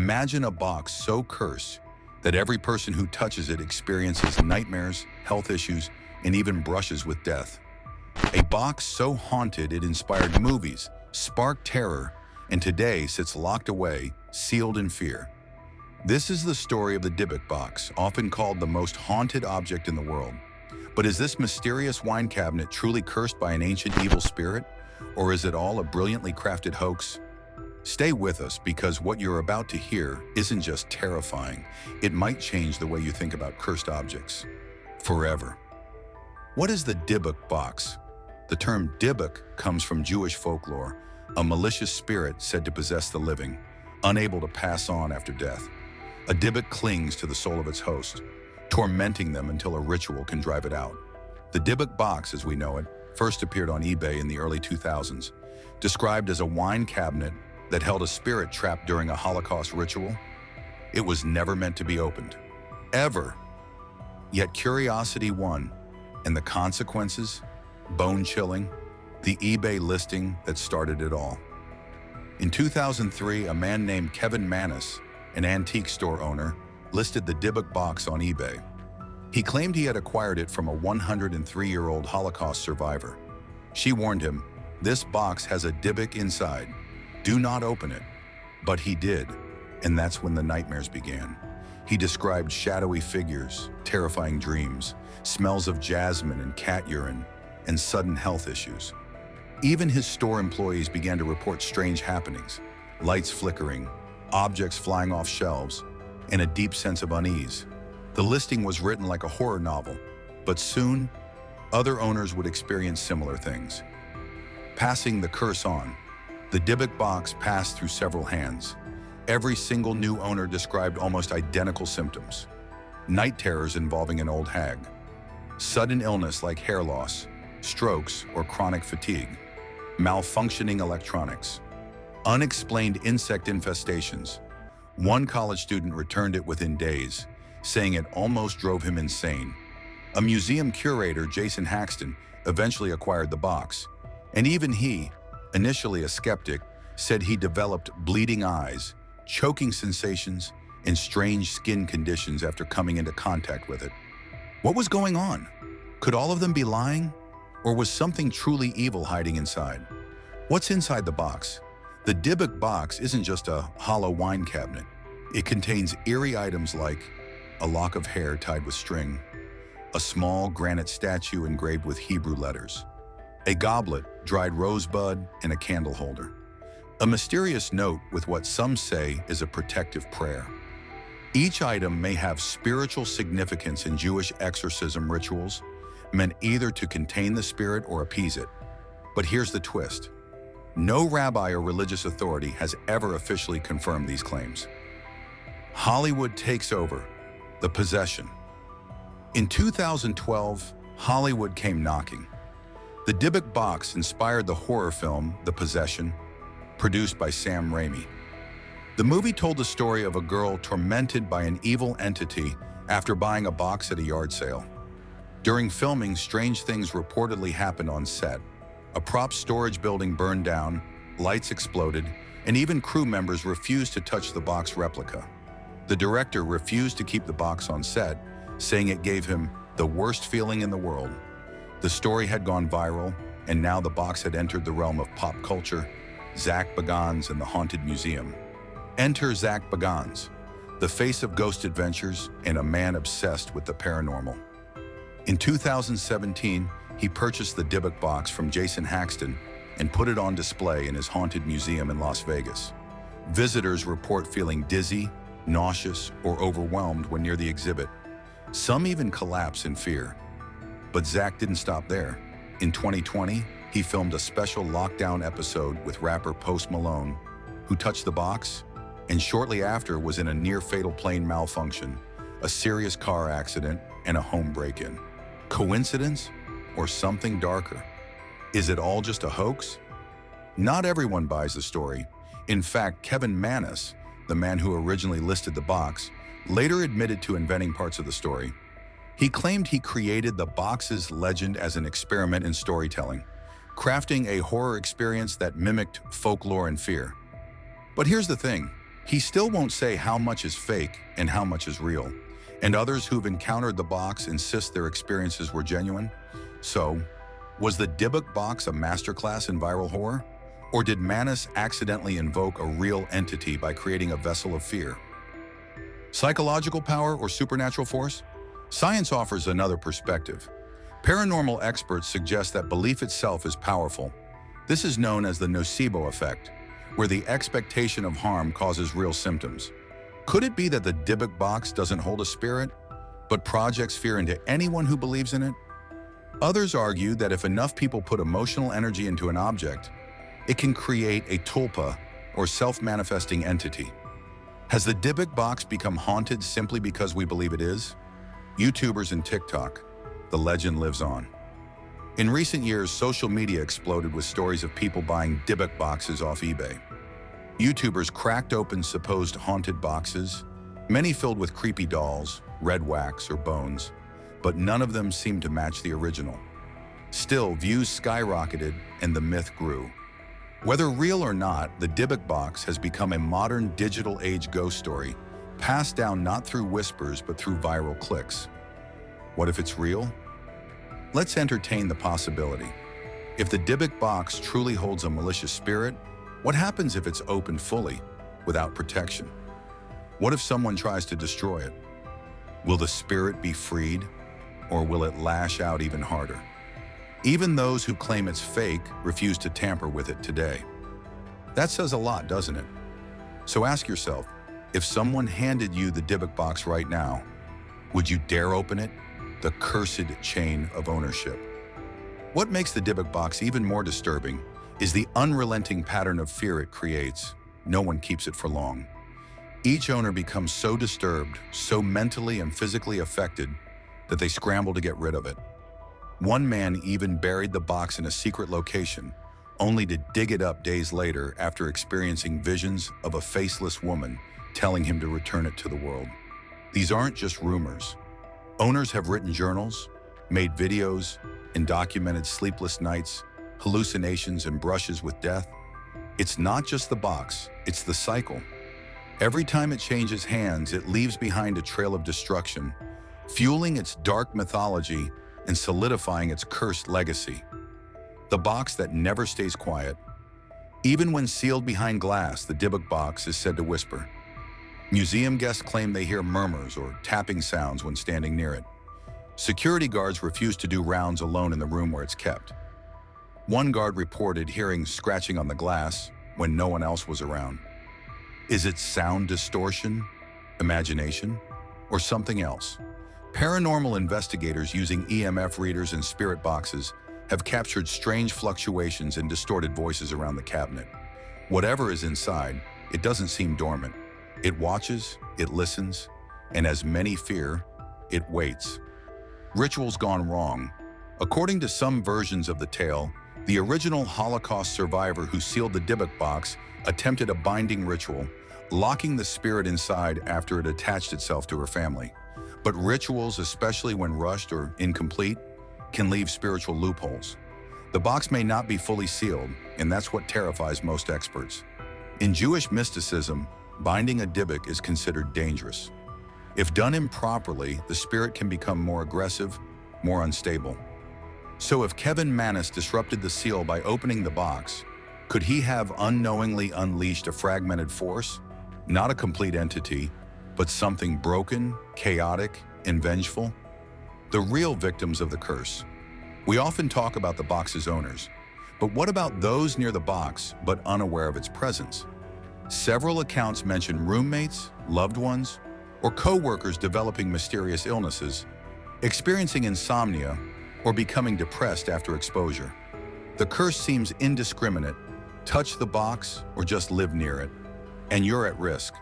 Imagine a box so cursed that every person who touches it experiences nightmares, health issues, and even brushes with death. A box so haunted it inspired movies, sparked terror, and today sits locked away, sealed in fear. This is the story of the Dybbuk Box, often called the most haunted object in the world. But is this mysterious wine cabinet truly cursed by an ancient evil spirit? Or is it all a brilliantly crafted hoax? Stay with us, because what you're about to hear isn't just terrifying, it might change the way you think about cursed objects forever. What is the Dybbuk Box? The term Dybbuk comes from Jewish folklore, a malicious spirit said to possess the living, unable to pass on after death. A Dybbuk clings to the soul of its host, tormenting them until a ritual can drive it out. The Dybbuk Box, as we know it, first appeared on eBay in the early 2000s, described as a wine cabinet that held a spirit trapped during a Holocaust ritual. It was never meant to be opened, ever. Yet curiosity won, and the consequences, bone-chilling, the eBay listing that started it all. In 2003, a man named Kevin Mannis, an antique store owner, listed the Dybbuk Box on eBay. He claimed he had acquired it from a 103-year-old Holocaust survivor. She warned him, "This box has a Dybbuk inside. Do not open it." But he did, and that's when the nightmares began. He described shadowy figures, terrifying dreams, smells of jasmine and cat urine, and sudden health issues. Even his store employees began to report strange happenings, lights flickering, objects flying off shelves, and a deep sense of unease. The listing was written like a horror novel, but soon, other owners would experience similar things. Passing the curse on, the Dybbuk Box passed through several hands. Every single new owner described almost identical symptoms. Night terrors involving an old hag, sudden illness like hair loss, strokes, or chronic fatigue, malfunctioning electronics, unexplained insect infestations. One college student returned it within days, saying it almost drove him insane. A museum curator, Jason Haxton, eventually acquired the box, and even he, initially a skeptic, said he developed bleeding eyes, choking sensations, and strange skin conditions after coming into contact with it. What was going on? Could all of them be lying? Or was something truly evil hiding inside? What's inside the box? The Dybbuk Box isn't just a hollow wine cabinet. It contains eerie items like a lock of hair tied with string, a small granite statue engraved with Hebrew letters, a goblet, dried rosebud, and a candle holder. A mysterious note with what some say is a protective prayer. Each item may have spiritual significance in Jewish exorcism rituals, meant either to contain the spirit or appease it. But here's the twist. No rabbi or religious authority has ever officially confirmed these claims. Hollywood takes over. The possession. In 2012, Hollywood came knocking. The Dybbuk Box inspired the horror film The Possession, produced by Sam Raimi. The movie told the story of a girl tormented by an evil entity after buying a box at a yard sale. During filming, strange things reportedly happened on set. A prop storage building burned down, lights exploded, and even crew members refused to touch the box replica. The director refused to keep the box on set, saying it gave him the worst feeling in the world. The story had gone viral, and now the box had entered the realm of pop culture. Zach Bagans and the Haunted Museum. Enter Zach Bagans, the face of Ghost Adventures and a man obsessed with the paranormal. In 2017, he purchased the Dybbuk Box from Jason Haxton and put it on display in his Haunted Museum in Las Vegas. Visitors report feeling dizzy, nauseous, or overwhelmed when near the exhibit. Some even collapse in fear. But Zach didn't stop there. In 2020, he filmed a special lockdown episode with rapper Post Malone, who touched the box, and shortly after was in a near-fatal plane malfunction, a serious car accident, and a home break-in. Coincidence? Or something darker? Is it all just a hoax? Not everyone buys the story. In fact, Kevin Mannis, the man who originally listed the box, later admitted to inventing parts of the story. He claimed he created the box's legend as an experiment in storytelling, crafting a horror experience that mimicked folklore and fear. But here's the thing, He still won't say how much is fake and how much is real. And others who've encountered the box insist their experiences were genuine. So, was the Dybbuk Box a masterclass in viral horror? Or did Manus accidentally invoke a real entity by creating a vessel of fear? Psychological power or supernatural force? Science offers another perspective. Paranormal experts suggest that belief itself is powerful. This is known as the nocebo effect, where the expectation of harm causes real symptoms. Could it be that the Dybbuk Box doesn't hold a spirit, but projects fear into anyone who believes in it? Others argue that if enough people put emotional energy into an object, it can create a tulpa, or self-manifesting entity. Has the Dybbuk Box become haunted simply because we believe it is? YouTubers and TikTok, the legend lives on. In recent years, social media exploded with stories of people buying Dybbuk boxes off eBay. YouTubers cracked open supposed haunted boxes, many filled with creepy dolls, red wax, or bones, but none of them seemed to match the original. Still, views skyrocketed and the myth grew. Whether real or not, the Dybbuk Box has become a modern digital age ghost story, passed down not through whispers but through viral clicks. What if it's real? Let's entertain the possibility. If the Dybbuk Box truly holds a malicious spirit, what happens if it's open fully, without protection? What if someone tries to destroy it? Will the spirit be freed, or will it lash out even harder? Even those who claim it's fake refuse to tamper with it today. That says a lot, doesn't it? So ask yourself, if someone handed you the Dybbuk Box right now, would you dare open it? The cursed chain of ownership. What makes the Dybbuk Box even more disturbing is the unrelenting pattern of fear it creates. No one keeps it for long. Each owner becomes so disturbed, so mentally and physically affected, that they scramble to get rid of it. One man even buried the box in a secret location, only to dig it up days later after experiencing visions of a faceless woman telling him to return it to the world. These aren't just rumors. Owners have written journals, made videos, and documented sleepless nights, hallucinations, and brushes with death. It's not just the box, it's the cycle. Every time it changes hands, it leaves behind a trail of destruction, fueling its dark mythology and solidifying its cursed legacy. The box that never stays quiet. Even when sealed behind glass, the Dybbuk Box is said to whisper. Museum guests claim they hear murmurs or tapping sounds when standing near it. Security guards refuse to do rounds alone in the room where it's kept. One guard reported hearing scratching on the glass when no one else was around. Is it sound distortion, imagination, or something else? Paranormal investigators using EMF readers and spirit boxes have captured strange fluctuations and distorted voices around the cabinet. Whatever is inside, it doesn't seem dormant. It watches, it listens, and as many fear, it waits. Rituals gone wrong. According to some versions of the tale, the original Holocaust survivor who sealed the Dybbuk Box attempted a binding ritual, locking the spirit inside after it attached itself to her family. But rituals, especially when rushed or incomplete, can leave spiritual loopholes. The box may not be fully sealed, and that's what terrifies most experts. In Jewish mysticism, binding a dybbuk is considered dangerous. If done improperly, the spirit can become more aggressive, more unstable. So if Kevin Manus disrupted the seal by opening the box, could he have unknowingly unleashed a fragmented force? Not a complete entity, but something broken, chaotic, and vengeful? The real victims of the curse. We often talk about the box's owners, but what about those near the box but unaware of its presence? Several accounts mention roommates, loved ones, or co-workers developing mysterious illnesses, experiencing insomnia, or becoming depressed after exposure. The curse seems indiscriminate. Touch the box or just live near it, and you're at risk.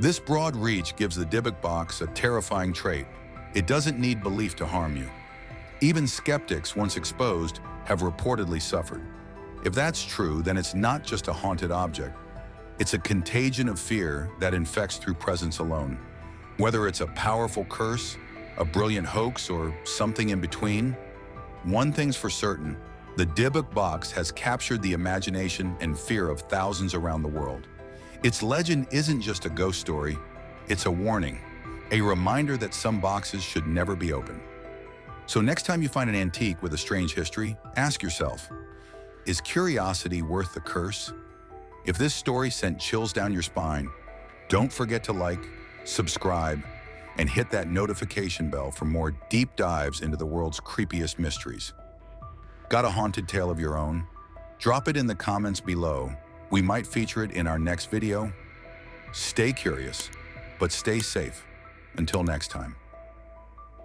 This broad reach gives the Dybbuk Box a terrifying trait. It doesn't need belief to harm you. Even skeptics, once exposed, have reportedly suffered. If that's true, then it's not just a haunted object. It's a contagion of fear that infects through presence alone. Whether it's a powerful curse, a brilliant hoax, or something in between, one thing's for certain: the Dybbuk Box has captured the imagination and fear of thousands around the world. Its legend isn't just a ghost story, it's a warning, a reminder that some boxes should never be opened. So next time you find an antique with a strange history, ask yourself, is curiosity worth the curse? If this story sent chills down your spine, don't forget to like, subscribe, and hit that notification bell for more deep dives into the world's creepiest mysteries. Got a haunted tale of your own? Drop it in the comments below. We might feature it in our next video. Stay curious, but stay safe. Until next time.